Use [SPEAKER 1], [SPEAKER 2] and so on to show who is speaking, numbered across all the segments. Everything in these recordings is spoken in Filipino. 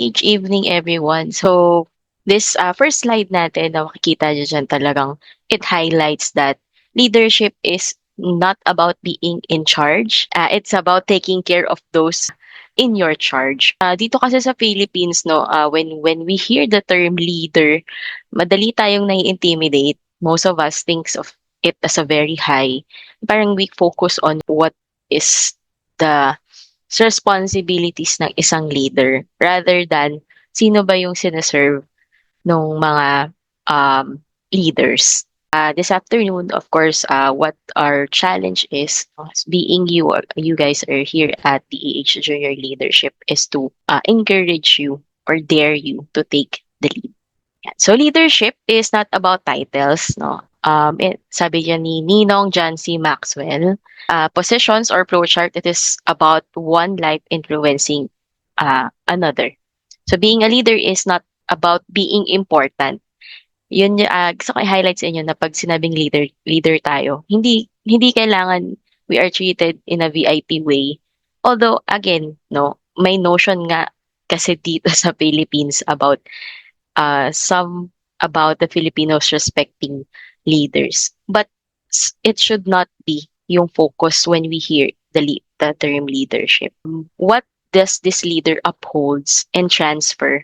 [SPEAKER 1] PH evening everyone. So this first slide natin na makikita nyo dyan talagang it highlights that leadership is not about being in charge. It's about taking care of those in your charge. Dito kasi sa Philippines, no, when we hear the term leader, madali tayong nai-intimidate. Most of us thinks of it as a very high. Parang we focus on what is the responsibilities ng isang leader rather than sino ba yung sineserve ng mga leaders. This afternoon, of course, what our challenge is being you guys are here at the EH Junior Leadership is to encourage you or dare you to take the lead. Yan. So leadership is not about titles, no? Sabi niya ni Ninong John C. Maxwell, positions or flowchart, it is about one life influencing another. So being a leader is not about being important. Yun gusto ko i-highlight sa inyo na pag sinabing leader tayo, hindi kailangan we are treated in a VIP way. Although again, no, may notion nga kasi dito sa Philippines about some about the Filipinos respecting leaders. But it should not be yung focus when we hear the term leadership. What does this leader upholds and transfer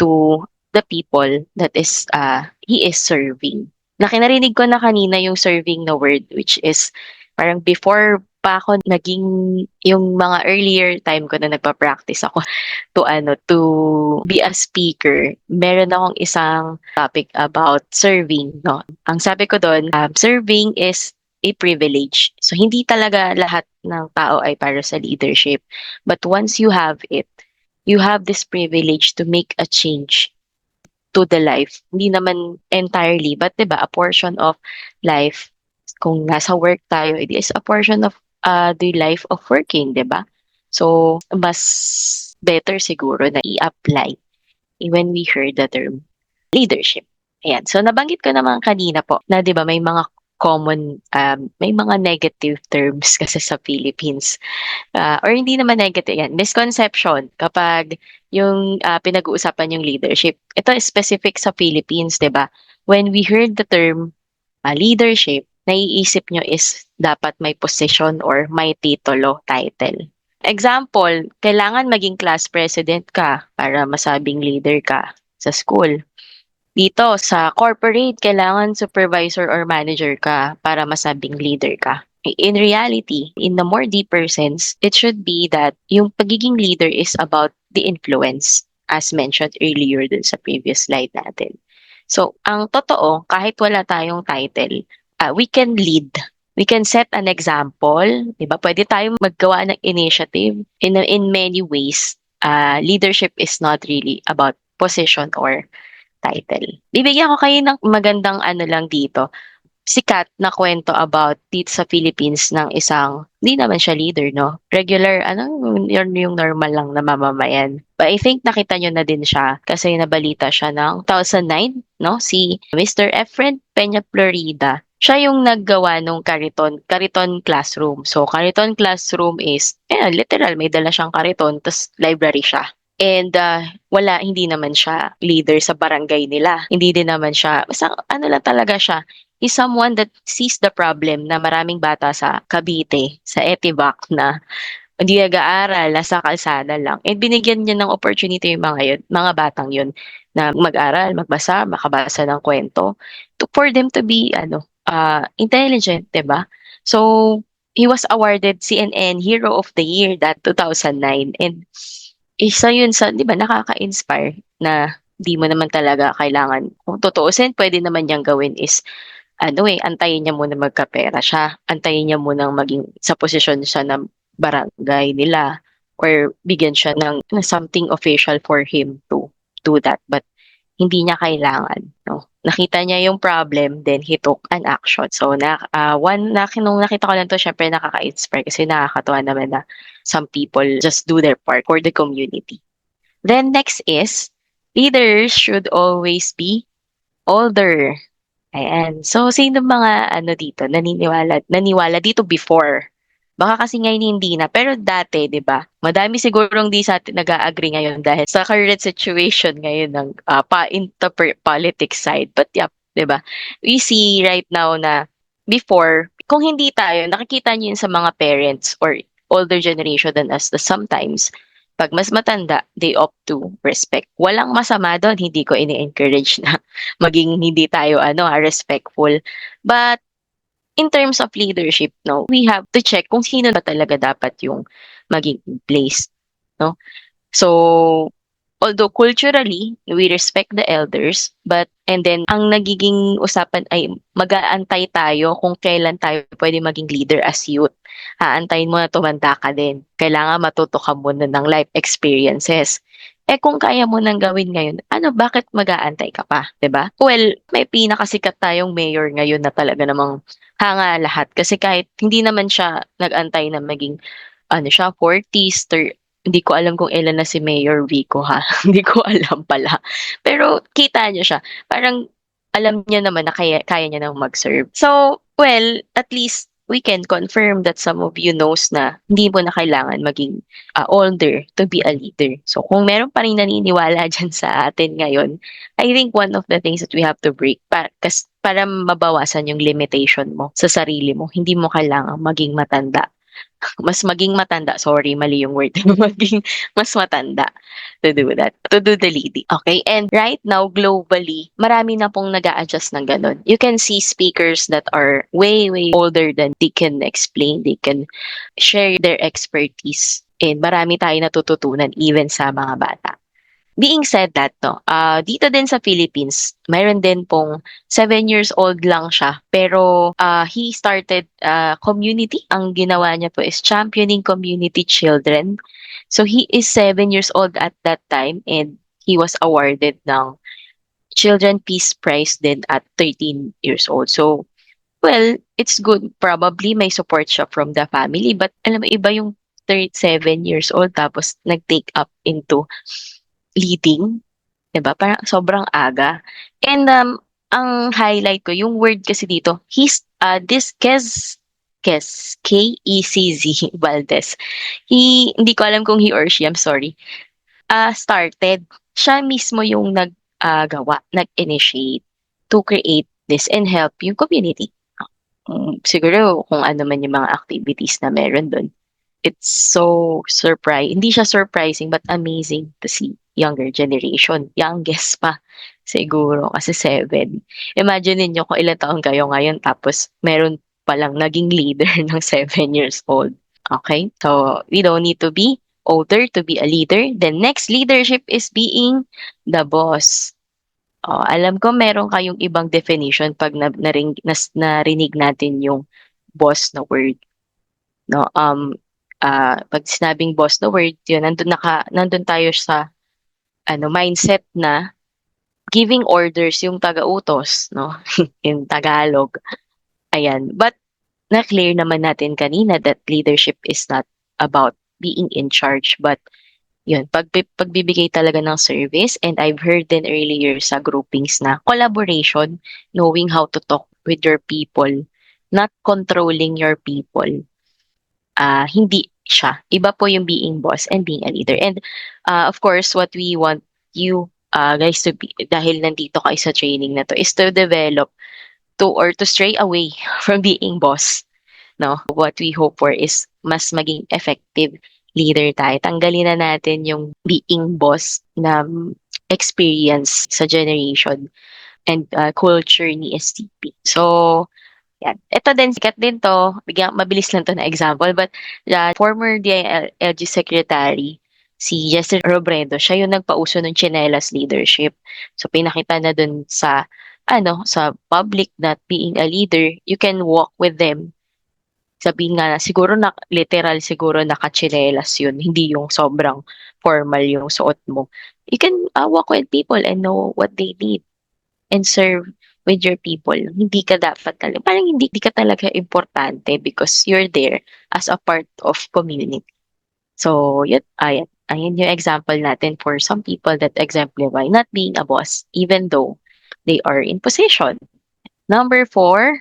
[SPEAKER 1] to the people that is he is serving? Nakinarinig ko na kanina yung serving na word, which is parang before pa ako naging yung mga earlier time ko na nagpa-practice ako to be a speaker. Meron akong isang topic about serving, no. Ang sabi ko doon, serving is a privilege. So hindi talaga lahat ng tao ay para sa leadership. But once you have it, you have this privilege to make a change to the life. Hindi naman entirely, but 'di ba, a portion of life. Kung nasa work tayo, it is a portion of the life of working, 'di ba? So, mas better siguro na i-apply when we heard the term leadership. Ayan. So, nabanggit ko naman kanina po na 'di ba may mga common, may mga negative terms kasi sa Philippines. Or hindi naman negative yan, misconception kapag yung pinag-uusapan yung leadership. Ito is specific sa Philippines, 'di ba? When we heard the term leadership, naiisip nyo is dapat may position or may titulo, title. Example, kailangan maging class president ka para masabing leader ka sa school. Dito sa corporate, kailangan supervisor or manager ka para masabing leader ka. In reality, in the more deeper sense, it should be that yung pagiging leader is about the influence, as mentioned earlier dun sa previous slide natin. So, ang totoo, kahit wala tayong title, we can lead. We can set an example, 'di ba? Pwede tayong maggawa ng initiative in many ways. Leadership is not really about position or title. Bibigyan ko kayo ng magandang ano lang dito, sikat na kwento about dito sa Philippines ng isang, hindi naman siya leader, no? Regular, yung normal lang na mamamayan. But I think nakita nyo na din siya kasi nabalita siya ng 2009, no? Si Mr. Efren Peña Florida. Siya yung naggawa nung Kariton Classroom. So, Kariton Classroom is, literal, may dala siyang kariton, tas library siya. And hindi naman siya leader sa barangay nila. Hindi din naman siya, basta ano lang talaga siya, is someone that sees the problem na maraming bata sa Cavite, sa Etivac na hindi nag-aaral, nasa kalsada lang. And binigyan niya ng opportunity yung mga batang yun na mag-aral, magbasa, makabasa ng kwento, for them to be intelligent, 'di ba? So, he was awarded CNN Hero of the Year that 2009, and isa yun sa, 'di ba, nakaka-inspire na di mo naman talaga kailangan, kung tutuusin, pwede naman niyang gawin is, antayin niya muna magkapera siya, antayin niya muna maging sa posisyon siya ng barangay nila, or bigyan siya ng something official for him to do that. But hindi niya kailangan, no? Nakita niya yung problem, then he took an action. So, nung nakita ko lang to, syempre nakaka-inspire kasi nakakatuwa naman na some people just do their part for the community. Then next is, leaders should always be older. Ayan. So, sino mga dito, naniwala dito before? Baka kasi ngayon hindi na, pero dati, 'di ba? Madami sigurong di sa atin nag-a-agree ngayon dahil sa current situation ngayon ng into politics side. But yeah, 'di ba? We see right now na before, kung hindi tayo, nakikita niyo yun sa mga parents or older generation than us na sometimes pag mas matanda, they opt to respect. Walang masama doon, hindi ko ini-encourage na maging hindi tayo respectful. But in terms of leadership, no, we have to check kung sino ba talaga dapat yung maging in place, no? So, although culturally, we respect the elders, but and then ang nagiging usapan ay mag-aantay tayo kung kailan tayo pwede maging leader as youth. Aantayin mo na tumanda ka din. Kailangan matuto ka muna ng life experiences. Eh kung kaya mo nang gawin ngayon, bakit mag-aantay ka pa, 'di ba? Well, may pinakasikat tayong mayor ngayon na talaga namang hanga lahat kasi kahit hindi naman siya nag-antay na maging siya 40s, hindi ko alam kung ilan na si Mayor Vico ha. Hindi ko alam pala. Pero kita niyo siya. Parang alam niya naman na kaya niya nang mag-serve. So, well, at least we can confirm that some of you knows na hindi mo na kailangan maging older to be a leader. So, kung meron pa rin naniniwala dyan sa atin ngayon, I think one of the things that we have to break para mabawasan yung limitation mo sa sarili mo, hindi mo kailangan maging matanda maging matanda, sorry, mali yung word, maging mas matanda to do that, to do the leading. Okay, and right now, globally, marami na pong nag adjust ng ganun. You can see speakers that are way, way older than they can explain, they can share their expertise, and marami tayo natututunan even sa mga bata. Being said that, no, dito din sa Philippines, mayroon din pong 7 years old lang siya. Pero he started community. Ang ginawa niya po is championing community children. So he is 7 years old at that time and he was awarded ng Children Peace Prize din at 13 years old. So, well, it's good. Probably may support siya from the family. But alam mo, iba yung 37 years old tapos nag-take up into leading, 'di ba? Parang sobrang aga. And ang highlight ko yung word kasi dito, this Kecz Valdez. Hindi ko alam kung he or she, I'm sorry. Started. Siya mismo yung gawa, nag-initiate to create this and help yung community. Siguro kung ano man yung mga activities na meron doon. It's so hindi siya surprising but amazing to see younger generation, youngest pa siguro kasi 7. Imagine niyo kung ilang taon kayo ngayon tapos meron palang naging leader ng 7 years old. Okay? So, we don't need to be older to be a leader. The next leadership is being the boss. Alam ko meron kayong ibang definition pag narinig natin yung boss na word. No, pag sinabing boss na word, yun, nandun tayo sa mindset na giving orders yung taga-utos, no? In Tagalog. Ayan. But na-clear naman natin kanina that leadership is not about being in charge, but yun, pagbibigay talaga ng service. And I've heard din earlier sa groupings na collaboration, knowing how to talk with your people, not controlling your people. Hindi siya. Iba po yung being boss and being a leader. And of course, what we want you guys to be, dahil nandito kayo sa training na to, is to develop to stray away from being boss. No? What we hope for is mas maging effective leader tayo. Tanggalin na natin yung being boss na experience sa generation and culture ni STP. So, yan. Ito din, sikat din to. Mabilis lang to na example. But the former DILG secretary, si Jester Robredo, siya yung nagpauso ng chinelas leadership. So, pinakita na dun sa public that being a leader, you can walk with them. Sabihin nga na, siguro literal siguro nakachinelas yun. Hindi yung sobrang formal yung suot mo. You can walk with people and know what they need and serve with your people. Hindi ka dapat talaga, parang hindi ka talaga importante because you're there as a part of community. So, yun, ayan yung example natin for some people that exemplify not being a boss even though they are in position. Number 4,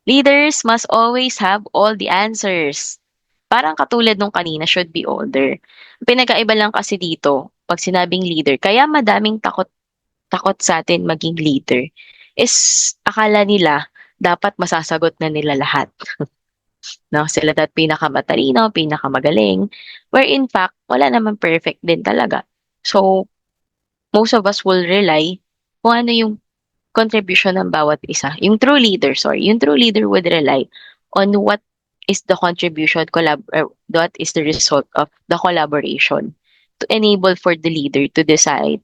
[SPEAKER 1] Leaders must always have all the answers. Parang katulad nung kanina, should be older. Pinagkaiba lang kasi dito, pag sinabing leader, kaya madaming takot takot sa atin maging leader is akala nila dapat masasagot na nila lahat. No? Sila dat pinakamatalino, pinakamagaling, where in fact, wala naman perfect din talaga. So, most of us will rely kung ano yung contribution ng bawat isa. Yung true leader would rely on what is the contribution, what is the result of the collaboration to enable for the leader to decide,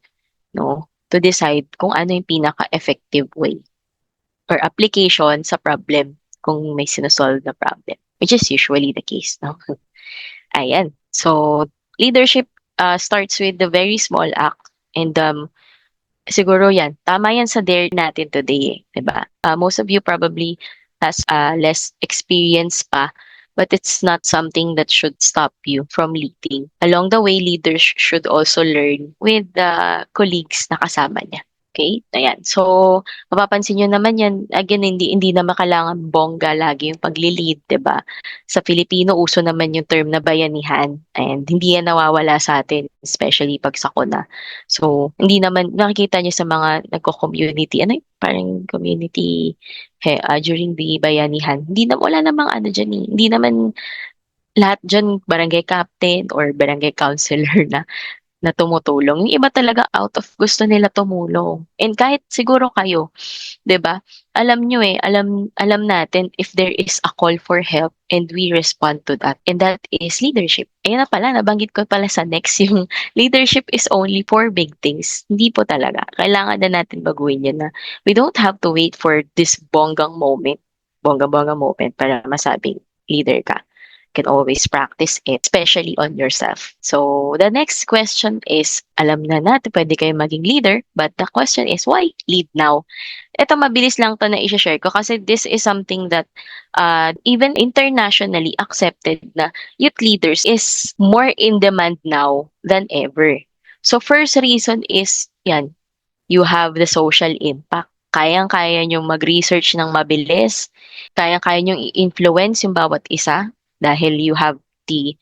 [SPEAKER 1] no? To decide kung ano yung pinaka-effective way or application sa problem kung may sinosolve na problem, which is usually the case, no? Ayan. So, leadership starts with the very small act and siguro yan, tama yan sa dare natin today, eh, 'di ba? Most of you probably has less experience pa, but it's not something that should stop you from leading. Along the way, leaders should also learn with the colleagues na kasama niya. Okay? Ayan. So, mapapansin nyo naman yan, again, hindi naman kailangan bongga lagi yung pagli-lead, 'di ba? Sa Filipino, uso naman yung term na bayanihan and hindi yan nawawala sa atin, especially pag sakuna. So, hindi naman, nakikita niyo sa mga nagko-community, ano yung parang community during the bayanihan. Wala namang ano dyan eh. Hindi naman lahat dyan barangay captain or barangay councilor na tumutulong. Yung iba talaga out of gusto nila tumulong. And kahit siguro kayo, 'di ba? Alam nyo eh, alam natin if there is a call for help and we respond to that. And that is leadership. Ayun na pala, nabanggit ko pala sa next yung leadership is only for big things. Hindi po talaga. Kailangan na natin baguhin yun na we don't have to wait for this bonggang moment para masabing leader ka. Can always practice it, especially on yourself. So, the next question is, alam na natin pwede kayo maging leader, but the question is, why lead now? Ito mabilis lang to na i-share ko kasi this is something that even internationally accepted na youth leaders is more in demand now than ever. So first reason is yan, you have the social impact. Kayang-kaya niyong mag-research ng mabilis, kayang-kaya niyong i-influence yung bawat isa dahil you have the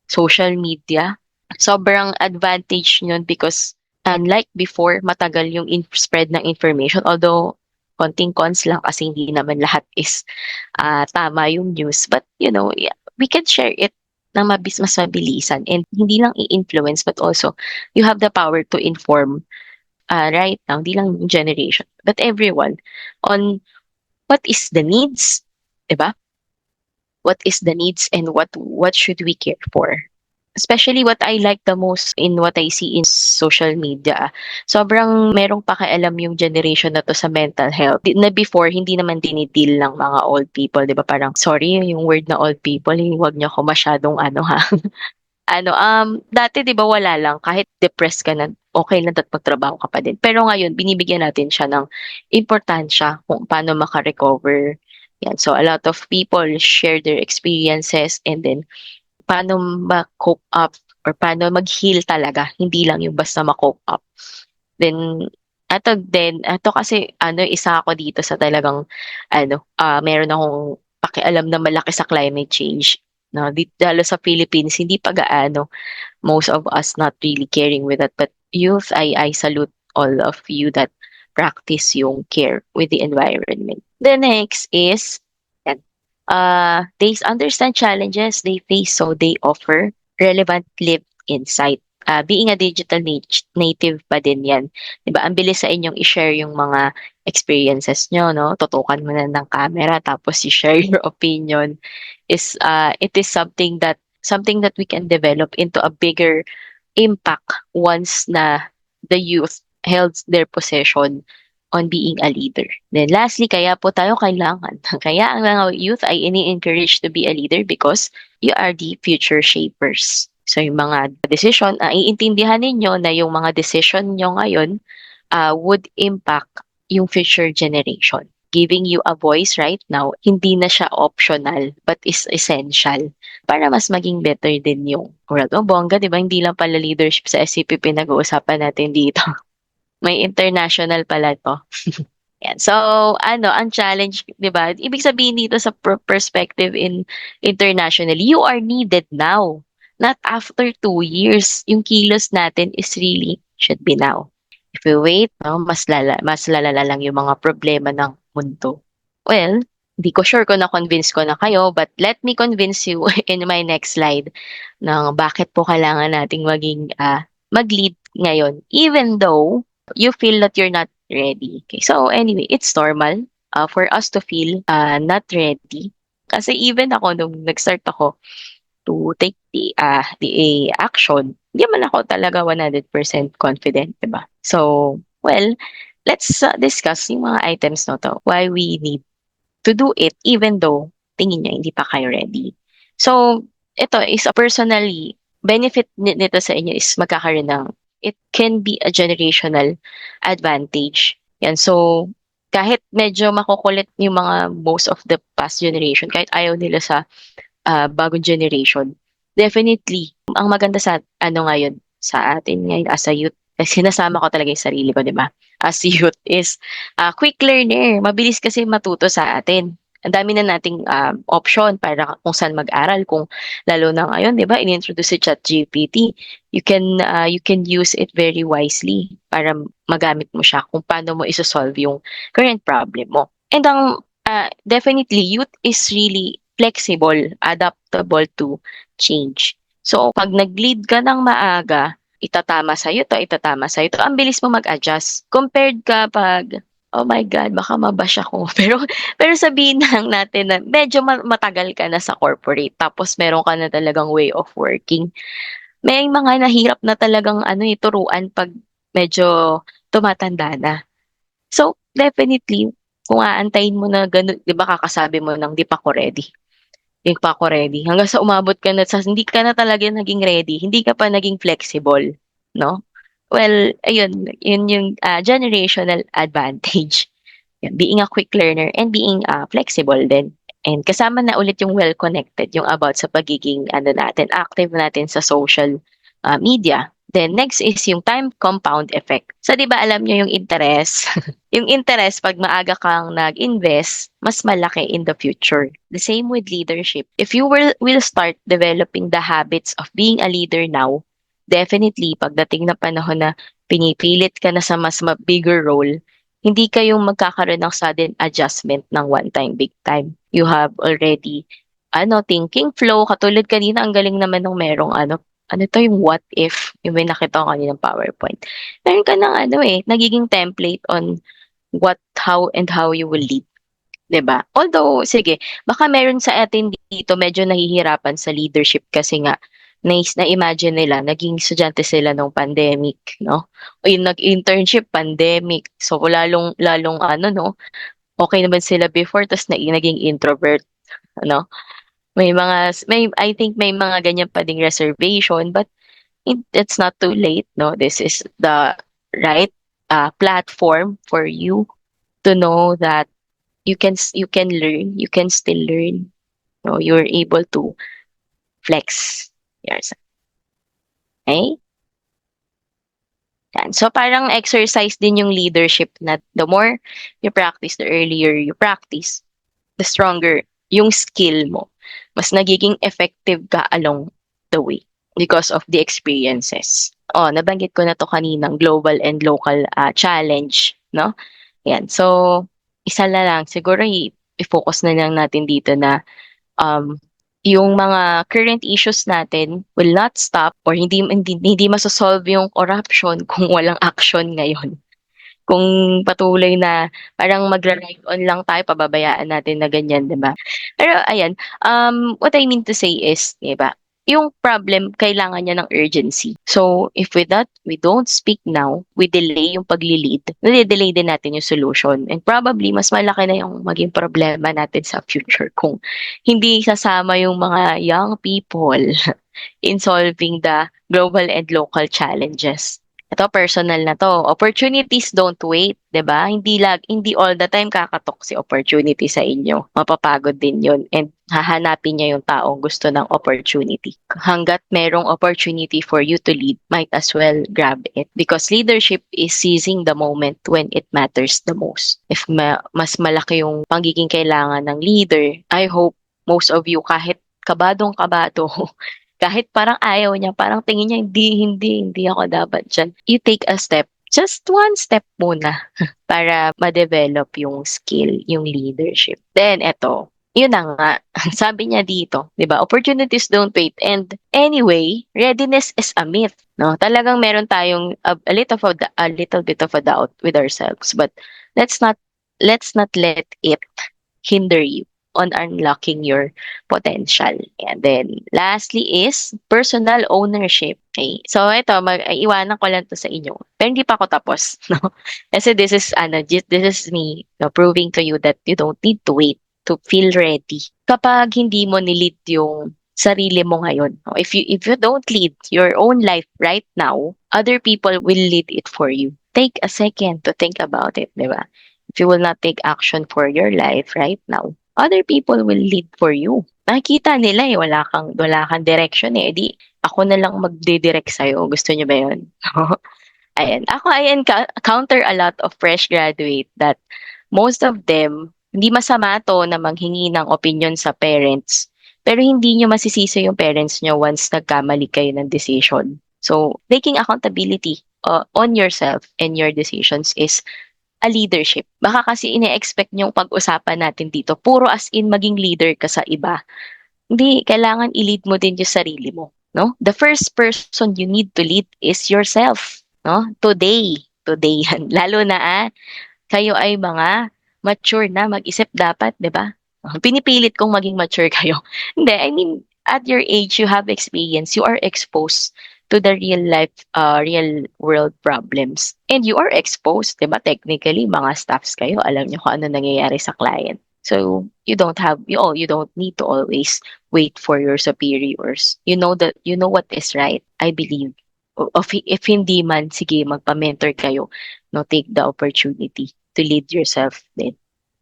[SPEAKER 1] social media. Sobrang advantage yun because unlike before, matagal yung spread ng information. Although, konting cons lang kasi hindi naman lahat is tama yung news. But, yeah, we can share it ng mas mabilisan. And hindi lang i-influence but also you have the power to inform right now, hindi lang yung generation, but everyone on what is the needs, 'di ba? What is the needs and what should we care for? Especially what I like the most in what I see in social media. Sobrang merong pakialam yung generation na to sa mental health. Na before, hindi naman dinidil ng mga old people. Di ba? Parang, sorry, yung word na old people, huwag niyo ako masyadong ano ha. Dati 'di ba wala lang, kahit depressed ka na, okay lang at magtrabaho ka pa din. Pero ngayon binibigyan natin siya ng importansya kung paano maka-recover. Yan. So a lot of people share their experiences and then paano ma-cope up or paano mag-heal talaga, hindi lang yung basta ma-cope up. Then ato kasi isa ako dito sa talagang meron akong pakialam na malaki sa climate change. No, lalo sa Philippines, hindi pa gaano most of us not really caring with that. But youth, I salute all of you that practice yung care with the environment. The next is, yan, they understand challenges they face, so they offer relevant lived insight. Being a digital native pa din yan. Diba? Ang bilis sa inyong i-share yung mga experiences nyo, no? Tutukan mo na ng camera, tapos i-share your opinion. It is something that we can develop into a bigger impact once na the youth held their possession on being a leader. Then lastly, kaya po tayo kailangan. Kaya ang mga youth ay ini-encourage to be a leader because you are the future shapers. So yung mga decision, iintindihan ninyo na yung mga decision nyo ngayon would impact yung future generation. Giving you a voice right now, hindi na siya optional but is essential para mas maging better din yung world. Oh, bongga, di ba? Hindi lang pala leadership sa SCP pinag-uusapan natin dito. May international pala to. Yan. So, ang challenge, 'di ba? Ibig sabihin dito sa perspective internationally, you are needed now, not after 2 years. Yung kilos natin is really should be now. If we wait, no, mas lalala lang yung mga problema ng mundo. Well, hindi ko sure kung na-convince ko na kayo, but let me convince you in my next slide ng bakit po kailangan nating mag-lead ngayon, even though you feel that you're not ready. Okay, so anyway, it's normal for us to feel not ready. Kasi even ako, nung nag-start ako to take the action, hindi man ako talaga 100% confident, di ba? So, well, let's discuss yung mga items na to, why we need to do it even though tingin niya hindi pa kayo ready. So, ito is personally, benefit nito sa inyo is magkakaroon ng, it can be a generational advantage. Yan, so, kahit medyo makukulit yung mga most of the past generation, kahit ayaw nila sa bagong generation, definitely, ang maganda sa ano ngayon, sa atin ngayon as a youth, kasi sinasama ko talaga yung sarili ko, di ba? As a youth is quick learner. Mabilis kasi matuto sa atin. Ang dami na nating option para kung saan mag-aral. Kung lalo na ngayon, di ba, in-introduce si ChatGPT. You can use it very wisely para magamit mo siya kung paano mo isosolve yung current problem mo. And definitely, youth is really flexible, adaptable to change. So, pag nag-lead ka ng maaga, itatama sa'yo to, itatama sa'yo to. Ang bilis mo mag-adjust. Compared kapag, oh my God, baka mabash ako. Pero sabihin lang natin na medyo matagal ka na sa corporate, tapos meron ka na talagang way of working. May mga nahirap na talagang turuan pag medyo tumatanda na. So, definitely, kung aantayin mo na ganun, di ba kakasabi mo ng di pa ako ready. Hindi pa ako ready. Hanggang sa umabot ka na sa hindi ka na talaga naging ready, hindi ka pa naging flexible, no? Well, ayun, yun yung generational advantage. Yan, being a quick learner and being flexible din. And kasama na ulit yung well-connected, yung about sa pagiging natin, active natin sa social media. Then next is yung time compound effect. So 'di ba alam niyo yung interest? Yung interest pag maaga kang nag-invest, mas malaki in the future. The same with leadership. If you will start developing the habits of being a leader now, definitely pagdating na panahon na pinipilit ka na sa mas bigger role, hindi kayong magkakaroon ng sudden adjustment ng one time, big time. You have already thinking flow. Katulad kanina, ang galing naman ng merong to yung what if, yung may nakita ko kanina ng PowerPoint. Meron ka ng nagiging template on how you will lead. 'Di ba? Although, sige, baka meron sa atin dito medyo nahihirapan sa leadership kasi nga na-imagine nila, naging estudyante sila nung pandemic, no? O yung nag-internship, pandemic. So, lalong no? Okay naman sila before, tas naging introvert, ano? I think may mga ganyan pa ding reservation, but it's not too late, no? This is the right platform for you to know that you can learn, you can still learn. No, you're able to flex yourself. Okay? Yan. So parang exercise din yung leadership na the more you practice, the earlier you practice, the stronger yung skill mo. Mas nagiging effective ka along the way because of the experiences. Oh, nabanggit ko na to kaninang global and local challenge, no? Yan. So, isa na lang. Siguro i-focus na lang natin dito na um, yung mga current issues natin will not stop or hindi masosolve yung corruption kung walang action ngayon. Kung patuloy na parang magra-ride on lang tayo, pababayaan natin na ganyan, di ba? Pero ayan, what I mean to say is, di ba, yung problem, kailangan niya ng urgency. So, if with that, we don't speak now, we delay yung pagli-lead, nade-delay din natin yung solution. And probably, mas malaki na yung maging problema natin sa future kung hindi sasama yung mga young people in solving the global and local challenges. Ito, personal na to. Opportunities don't wait, 'di ba? Hindi all the time kakatok si opportunity sa inyo. Mapapagod din 'yun. And hahanapin niya yung taong gusto ng opportunity. Hanggat merong opportunity for you to lead, might as well grab it. Because leadership is seizing the moment when it matters the most. If mas malaki yung pagiging kailangan ng leader, I hope most of you, kahit kabadong-kabado, kahit parang ayaw niya, parang tingin niya, hindi ako dapat dyan. You take a step, just one step muna para ma-develop yung skill, yung leadership. Then, eto, yun na nga, sabi niya dito, 'di ba? Opportunities don't wait. And anyway, readiness is a myth, no? Talagang meron tayong a little bit of a doubt with ourselves, but let's not let's not let it hinder you on unlocking your potential. And then lastly is personal ownership. Okay. So ito, iwanan ko lang to sa inyo. Pero hindi pa ako tapos, no? Kasi this is me, no, proving to you that you don't need to wait to feel ready. Kapag hindi mo nilid yung sarili mo ngayon. No? If you don't lead your own life right now, other people will lead it for you. Take a second to think about it, 'di ba? If you will not take action for your life right now, other people will lead for you. Nakikita nila wala kang direction eh. Di, ako na lang magdidirect sa'yo. Gusto niyo ba yun? Ayan. Ako, I encounter a lot of fresh graduate that most of them, hindi masama to na manghingi ng opinion sa parents, pero hindi nyo masisisi yung parents nyo once nagkamali kayo ng decision. So, taking accountability on yourself and your decisions is a leadership. Baka kasi ine-expect yung pag-usapan natin dito, puro as in maging leader ka sa iba. Hindi, kailangan i-lead mo din yung sarili mo. No? The first person you need to lead is yourself. No? Today yan. Lalo na kayo ay mga mature na mag-isip dapat, 'di ba? Pinipilit kong maging mature kayo. Hindi, I mean, at your age, you have experience, you are exposed to the real life, real world problems. And you are exposed, 'di ba? Technically, mga staffs kayo, alam niyo kung ano nangyayari sa client. So, you don't need to always wait for your superiors. You know what is right, I believe. If hindi man, sige, magpa-mentor kayo, no, take the opportunity to lead yourself din.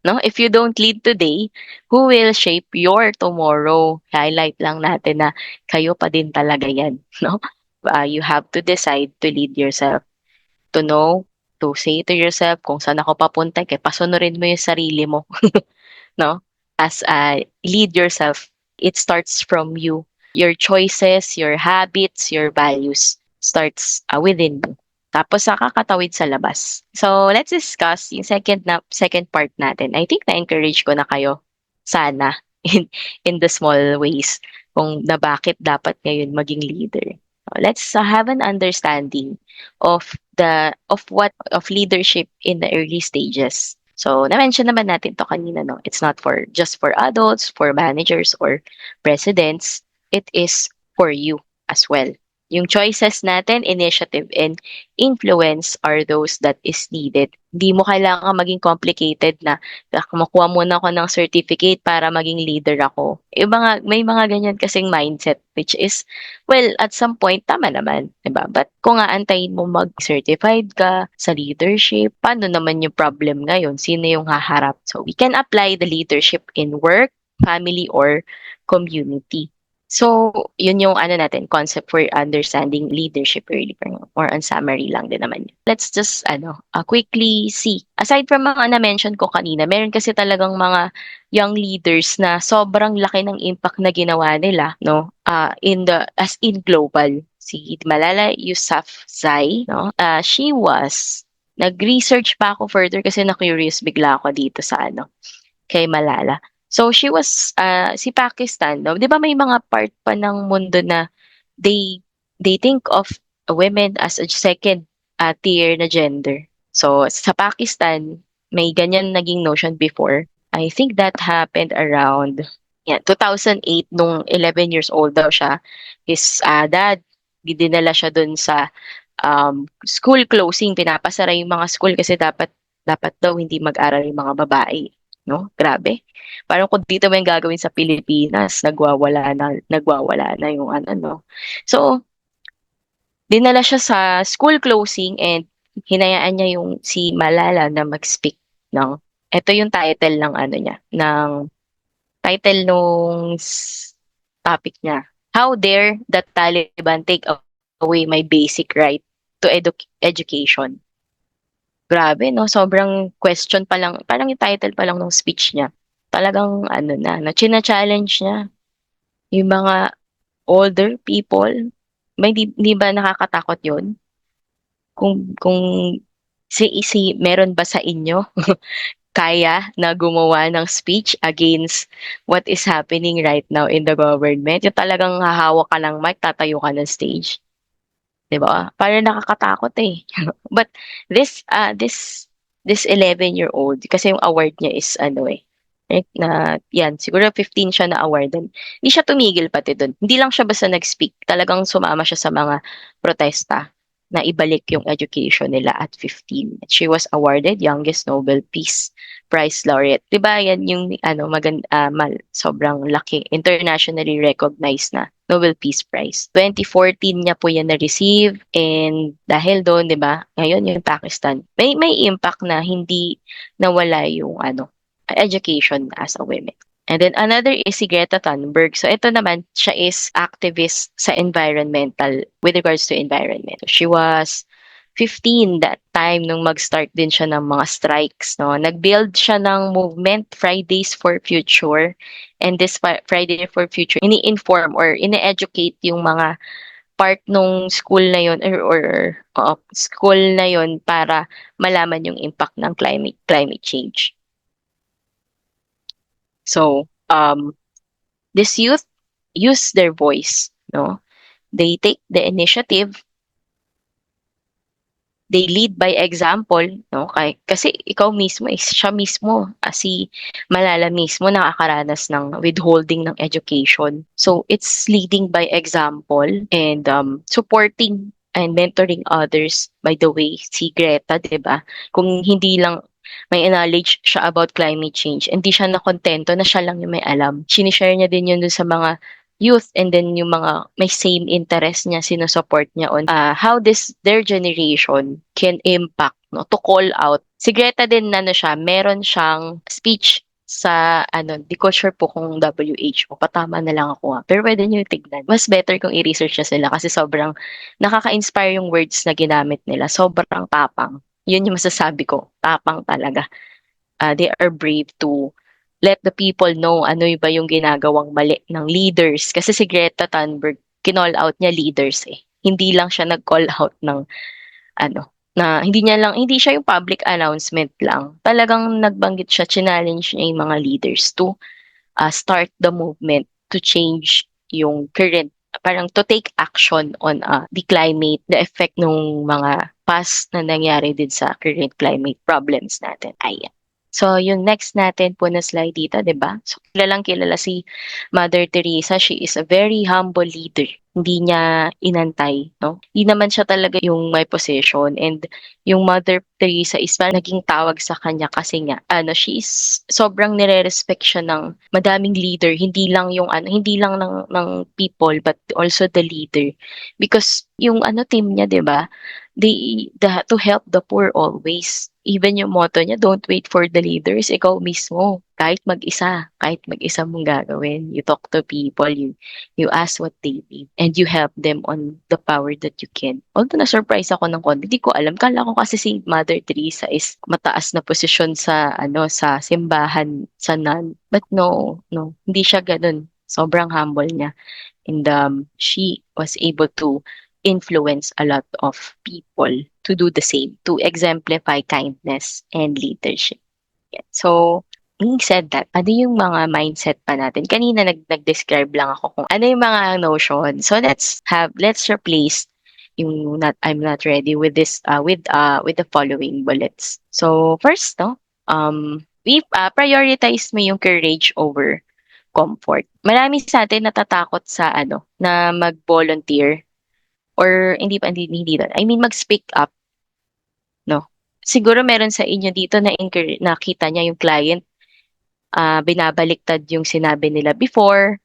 [SPEAKER 1] No? If you don't lead today, who will shape your tomorrow? Highlight lang natin na kayo pa din talaga yan. No? You have to decide to lead yourself. To know, to say to yourself kung saan ako papunta, kaya pasunurin mo yung sarili mo. No? As lead yourself, it starts from you. Your choices, your habits, your values starts within you. Tapos kakatawid sa labas. So, let's discuss yung second part natin. I think na-encourage ko na kayo sana in the small ways kung na bakit dapat ngayon maging leader. So, let's have an understanding of of leadership in the early stages. So, na-mention naman natin to kanina, no? It's not for just for adults, for managers or presidents. It is for you as well. Yung choices natin, initiative, and influence are those that is needed. Hindi mo kailangan maging complicated na makuha muna ako ng certificate para maging leader ako. May mga ganyan kasing mindset which is, well, at some point, tama naman. Diba? But kung aantayin mo mag-certified ka sa leadership, paano naman yung problem ngayon? Sino yung haharap? So we can apply the leadership in work, family, or community. So, yun yung concept for understanding leadership early, or on summary lang din naman. Let's just quickly see. Aside from mga na-mention ko kanina, meron kasi talagang mga young leaders na sobrang laki ng impact na ginawa nila, no? As in global. Si Malala Yousafzai, no? Nag-research pa ako further kasi na-curious bigla ako dito sa kay Malala. So she was si Pakistan, no? 'Di ba may mga part pa ng mundo na they they think of women as a second tier na gender. So sa Pakistan, may ganyan naging notion before. I think that happened around 2008 nung 11 years old daw siya. His dad dinala siya dun sa school closing, pinapasara yung mga school kasi dapat daw hindi mag-aral yung mga babae, no? Grabe. Parang kung dito may gagawin sa Pilipinas, nagwawala na yung no. So, dinala siya sa school closing and hinayaan niya yung si Malala na mag-speak ng ito yung title ng niya, ng Title nung topic niya, How Dare the Taliban Take Away My Basic Right to Education. Grabe, no? Sobrang question pa lang, parang yung title pa lang ng speech niya. Talagang ano na china-challenge niya yung mga older people. May di ba nakakatakot yun? Kung meron ba sa inyo kaya na gumawa ng speech against what is happening right now in the government? Yung talagang hahawak ka ng mic, tatayo ka ng stage. 'Di ba? Parang nakakatakot eh. But this 11-year-old kasi yung award niya is ano eh, right, na yan siguro 15 siya na awardan. Hindi siya tumigil pati doon. Hindi lang siya basta nag-speak, talagang sumama siya sa mga protesta na ibalik yung education nila at 15. She was awarded youngest Nobel Peace Prize laureate. 'Di ba yan yung ano sobrang laki, internationally recognized na Nobel Peace Prize. 2014 niya po yan na-receive and dahil doon, 'di ba? Ngayon yung Pakistan, may impact na hindi nawala yung education as a women. And then another is si Greta Thunberg. So ito naman, siya is activist sa environmental, with regards to environment. She was 15 that time nung mag-start din siya ng mga strikes, no? Nag-build siya ng movement, Fridays for Future. And this Friday for Future, ini-inform or ini-educate yung mga part nung school na yon or school na yon para malaman yung impact ng climate change. So, this youth use their voice, no? They take the initiative, they lead by example, no? Kasi ikaw mismo, siya mismo, si Malala mismo nakakaranas ng withholding ng education. So it's leading by example and supporting and mentoring others. By the way, si Greta, 'di ba? Kung hindi lang may knowledge siya about climate change, hindi siya nakontento na siya lang yung may alam. Sinishare niya din yun dun sa mga youth and then yung mga may same interest niya, sinusupport niya on how their generation can impact, no, to call out. Si Greta din na siya, meron siyang speech sa di ko sure po kung WHO, patama na lang ako pero pwede niyo tignan. Mas better kung i-research niya sila kasi sobrang nakaka-inspire yung words na ginamit nila. Sobrang tapang. Yun yung masasabi ko. Tapang talaga. They are brave to let the people know ano ba yung ginagawang mali ng leaders. Kasi si Greta Thunberg, kinall out niya leaders eh. Hindi lang siya nag-call out ng ano, na hindi siya yung public announcement lang. Talagang nagbanggit siya, challenge niya yung mga leaders to start the movement to change yung current, parang to take action on the climate, the effect ng mga past na nangyari din sa current climate problems natin. Ayan. So, yung next natin po na slide dito, 'di ba? So, kilalang kilala si Mother Teresa. She is a very humble leader. Hindi niya inantay, no? Hindi naman siya talaga yung may position and yung Mother Teresa is parang naging tawag sa kanya kasi nga she is sobrang nire-respect siya ng madaming leader, hindi lang ng people but also the leader. Because yung team niya, 'di ba? To help the poor always. Even yung motto niya, don't wait for the leaders, ikaw mismo. Kahit mag-isa mong gagawin. You talk to people, you ask what they need, and you help them on the power that you can. Although na-surprise ako ng konti, hindi ko alam. Kala ko kasi si Mother Teresa is mataas na posisyon sa simbahan, sa nun. But no, no, hindi siya ganun. Sobrang humble niya. And she was able to influence a lot of people to do the same, to exemplify kindness and leadership. Yeah. So, having said that, ano yung mga mindset pa natin? Kanina nag-describe lang ako kung ano yung mga notion. So let's replace yung I'm not ready with this with the following bullets. So first, no, we prioritize mo yung courage over comfort. Marami sa atin natatakot sa na mag-volunteer or hindi doon. I mean, mag-speak up, no? Siguro meron sa inyo dito na nakita niya yung client, binabaliktad yung sinabi nila before.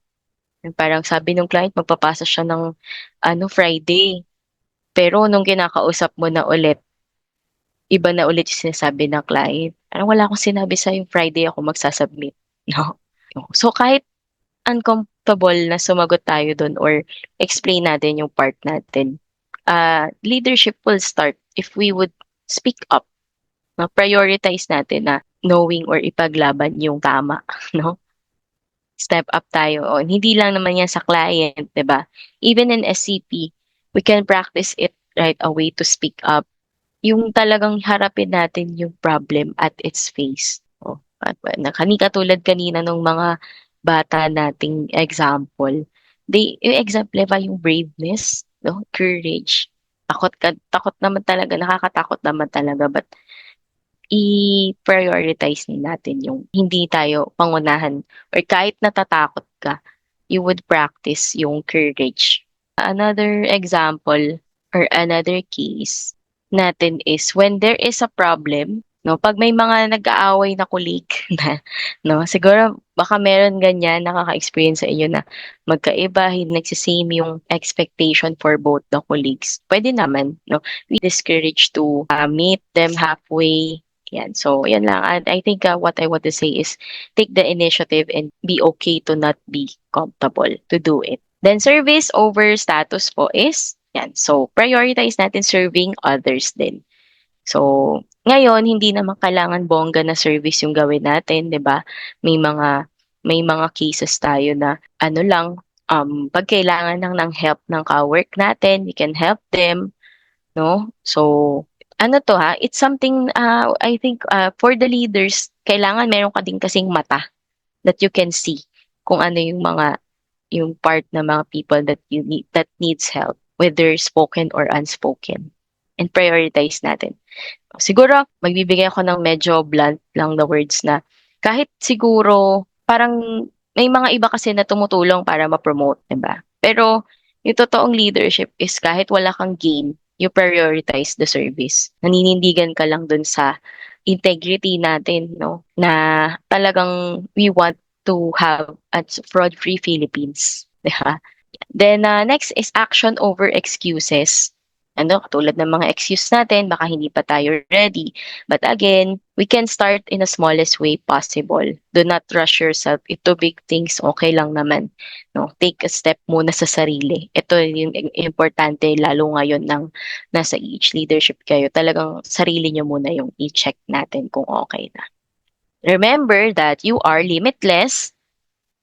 [SPEAKER 1] Yung parang sabi ng client, magpapasa siya ng Friday. Pero nung kinakausap mo na ulit, iba na ulit yung sinasabi ng client. Parang wala akong sinabi sa yung Friday ako magsasubmit. No? So kahit uncomfortable na sumagot tayo dun or explain natin yung part natin, leadership will start if we would speak up, no? Prioritize natin na knowing or ipaglaban yung tama, no? Step up tayo. O, hindi lang naman yan sa client, 'di ba? Even in SCP, we can practice it right away to speak up. Yung talagang harapin natin yung problem at its face. O, katulad kanina nung mga bata nating example, they exemplify yung braveness, no? Courage. Takot naman talaga, nakakatakot naman talaga, but i-prioritize din natin yung hindi tayo pangunahan or kahit natatakot ka, you would practice yung courage. Another example or another case natin is when there is a problem, no, pag may mga nag-aaway na colleague na, no, siguro baka meron ganyan nakaka-experience sa inyo na magkaiba, hindi nagsisame yung expectation for both the colleagues. Pwede naman, no, we discourage to meet them halfway. Yan. So, yan lang. And I think what I want to say is take the initiative and be okay to not be comfortable to do it. Then service over status po is, yan. So, prioritize natin serving others din. So, ngayon, hindi naman kailangan bongga na service yung gawin natin, di ba? May mga, may mga cases tayo na ano lang, pag kailangan ng help ng ka-work natin, we can help them, no? So, ano to ha, it's something, I think, for the leaders, kailangan meron ka din kasing mata that you can see kung ano yung mga yung part ng mga people that you need that needs help, whether spoken or unspoken, and prioritize natin. Siguro magbibigay ako ng medyo blunt lang na words na kahit siguro parang may mga iba kasi na tumutulong para ma-promote, 'di ba? Pero yung totoong leadership is kahit wala kang gain, you prioritize the service. Naninindigan ka lang dun sa integrity natin, no? Na talagang we want to have at fraud-free Philippines. 'Di ba? Then, next is action over excuses. Ano, katulad ng mga excuse natin, baka hindi pa tayo ready. But again, we can start in the smallest way possible. Do not rush yourself into big things. Okay lang naman. No, take a step muna sa sarili. Ito yung importante, lalo ngayon ng nasa each leadership kayo. Talagang sarili nyo muna yung i-check natin kung okay na. Remember that you are limitless.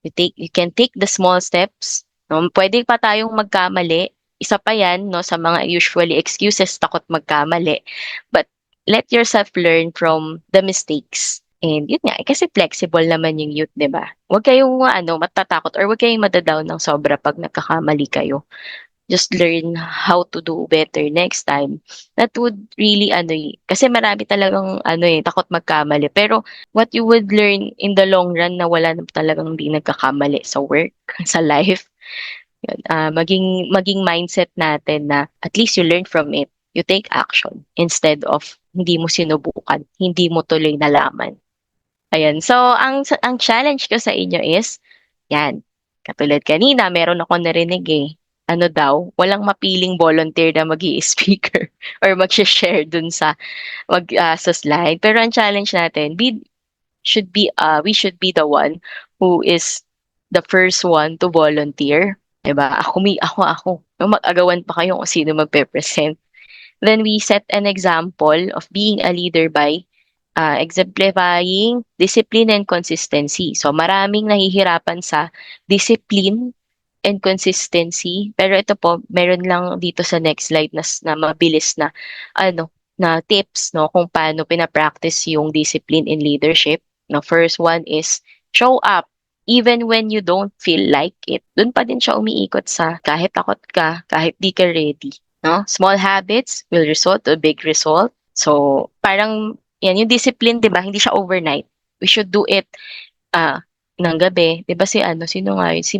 [SPEAKER 1] You can take the small steps. No? Pwede pa tayong magkamali. Isa pa yan, no, sa mga usually excuses, takot magkamali. But let yourself learn from the mistakes. And yun nga, kasi flexible naman yung youth, di ba? Huwag kayong matatakot or huwag kayong madadown ng sobra pag nagkakamali kayo. Just learn how to do better next time. That would really kasi marami talagang takot magkamali. Pero what you would learn in the long run na wala na talagang hindi nagkakamali sa work, sa life. Yun, maging mindset natin na at least you learn from it. You take action instead of hindi mo sinubukan, hindi mo tuloy nalaman. Ayan. So, ang challenge ko sa inyo is, yan. Katulad kanina, meron ako narinig eh. Ano daw, walang mapiling volunteer na speaker or mag-share dun sa slide. Pero ang challenge natin, we should be the one who is the first one to volunteer. Diba? Ako. Mag-agawan pa kayo kung sino magpe-present. Then we set an example of being a leader by exemplifying discipline and consistency. So maraming nahihirapan sa discipline and consistency. Pero ito po, meron lang dito sa next slide na mabilis na tips, no, kung paano pina-practice yung discipline in leadership. No, first one is show up even when you don't feel like it. Doon pa din siya umiikot sa kahit takot ka, kahit di ka ready. No? Small habits will result to a big result. So, parang yan, yung discipline, di ba? Hindi siya overnight. We should do it ng gabi. Di ba sino nga yun? Si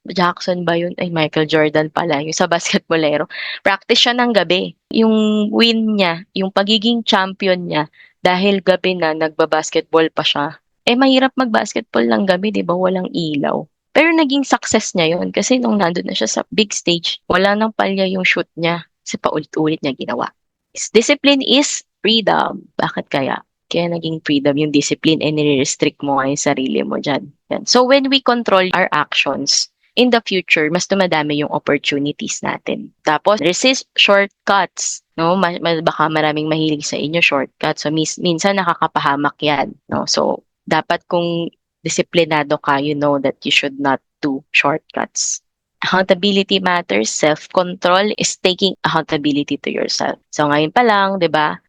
[SPEAKER 1] Jackson ba yun? Ay, Michael Jordan pala. Yung sa basketballero. Practice siya ng gabi. Yung win niya, yung pagiging champion niya, dahil gabi na nagbabasketball pa siya. Mahirap mag-basketball ng gabi, di ba? Walang ilaw. Pero naging success niya yun kasi nung nandun na siya sa big stage, wala nang palya yung shoot niya kasi paulit-ulit niya ginawa. Discipline is freedom. Bakit kaya? Kaya naging freedom yung discipline and nire-restrict mo nga yung sarili mo dyan. Yan. So when we control our actions, in the future, mas dumadami yung opportunities natin. Tapos, resist shortcuts. No? Baka maraming mahilig sa inyo shortcuts. So, minsan nakakapahamak yan. No? So, dapat kung disiplinado ka, you know that you should not do shortcuts. Accountability matters. Self-control is taking accountability to yourself. So ngayon pa lang, 'di ba?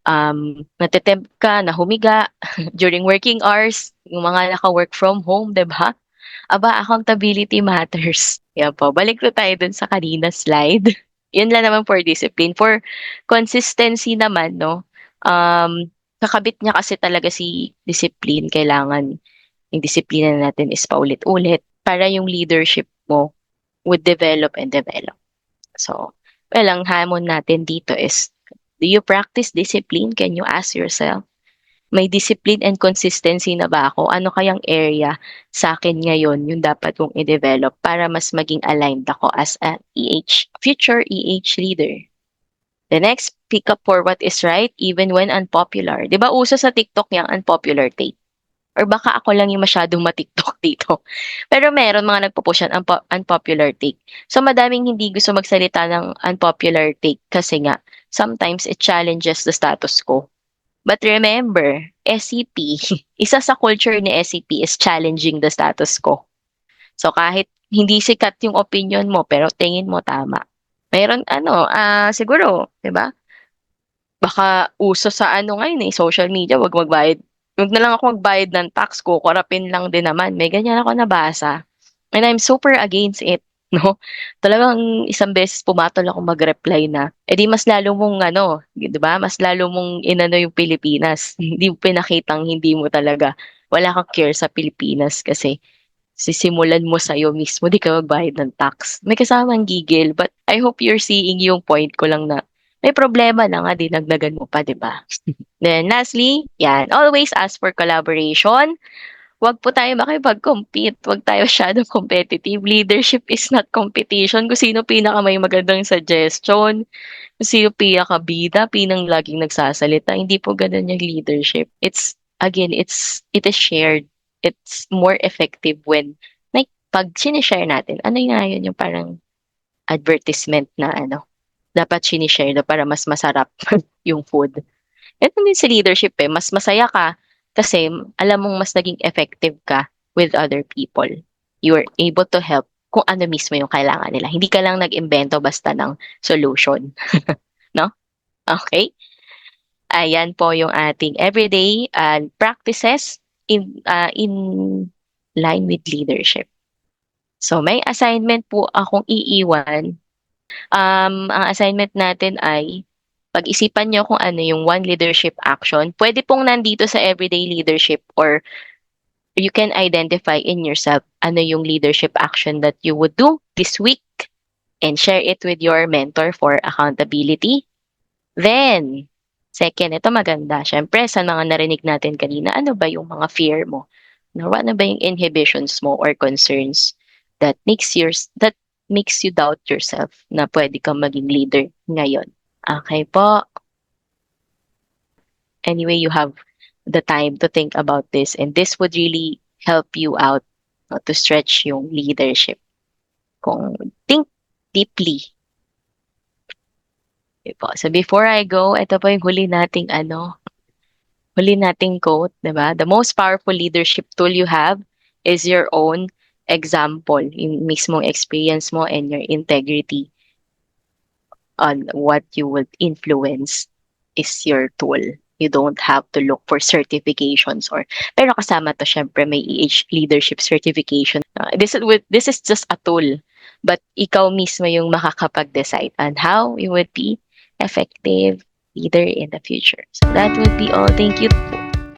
[SPEAKER 1] Natitempt ka na humiga during working hours, yung mga naka-work from home, 'di ba? Aba, accountability matters. Yan po. Balik na tayo dun sa kanina slide. Yun lang naman for discipline. For consistency naman, no? Kakabit niya kasi talaga si discipline. Kailangan yung disiplina natin is paulit-ulit para yung leadership mo would develop and develop. So, well, ang hamon natin dito is, do you practice discipline? Can you ask yourself? May discipline and consistency na ba ako? Ano kayang area sa akin ngayon yung dapat kong i-develop para mas maging aligned ako as a future EH leader? The next, pick up for what is right even when unpopular. Di ba uso sa TikTok yung unpopular take? Or baka ako lang yung masyadong matiktok dito. Pero meron mga nagpo-push yan, unpopular take. So madaming hindi gusto magsalita ng unpopular take kasi nga, sometimes it challenges the status quo. But remember, SCP, isa sa culture ni SCP is challenging the status quo. So kahit hindi sikat yung opinion mo, pero tingin mo tama. Mayroon siguro, 'di ba? Baka uso sa ngayon social media, wag magbayad. Wag na lang ako magbayad ng tax ko, korapin lang din naman. May ganyan ako nabasa. And I'm super against it, no? Talagang isang beses pumatol ako mag-reply na, di mas lalo mong 'di ba? Mas lalo mong inano yung Pilipinas. Hindi mo pinakitang hindi mo talaga wala kang care sa Pilipinas kasi sisimulan mo sa'yo mismo, di ka magbayad ng tax. May kasamang gigil, but I hope you're seeing yung point ko lang na may problema na nga, dinagdagan mo pa, di ba? Then lastly, yan, always ask for collaboration. Huwag po tayo makipag-compete. Huwag tayo masyadong competitive. Leadership is not competition. Kung sino pinaka may magandang suggestion, kung sino pinaka-bida, pinang laging nagsasalita. Hindi po ganun yung leadership. It is shared. It's more effective when, like, pag sinishare natin, ano nga yun yung parang advertisement na dapat sinishare na para mas masarap yung food. Ito din sa leadership mas masaya ka kasi alam mong mas naging effective ka with other people. You are able to help kung ano mismo yung kailangan nila. Hindi ka lang nag-imbento basta ng solution. No? Okay? Ayan po yung ating everyday practices in line with leadership. So may assignment po akong iiwan. Ang assignment natin ay pag-isipan nyo kung ano yung one leadership action. Pwede pong nandito sa everyday leadership or you can identify in yourself ano yung leadership action that you would do this week and share it with your mentor for accountability. Then, second, ito maganda. Siyempre, sa mga narinig natin kanina, ano ba yung mga fear mo? Ano ba yung inhibitions mo or concerns that makes you doubt yourself na pwede kang maging leader ngayon? Okay po. Anyway, you have the time to think about this and this would really help you out to stretch yung leadership. Kung think deeply. So before I go, ito po yung huli nating quote, 'di ba? The most powerful leadership tool you have is your own example, yung mismong experience mo and your integrity on what you would influence is your tool. You don't have to look for certifications pero kasama to syempre may EH leadership certification. This is just a tool, but ikaw mismo yung makakapag-decide on how you would be effective leader in the future. So that would be all. Thank you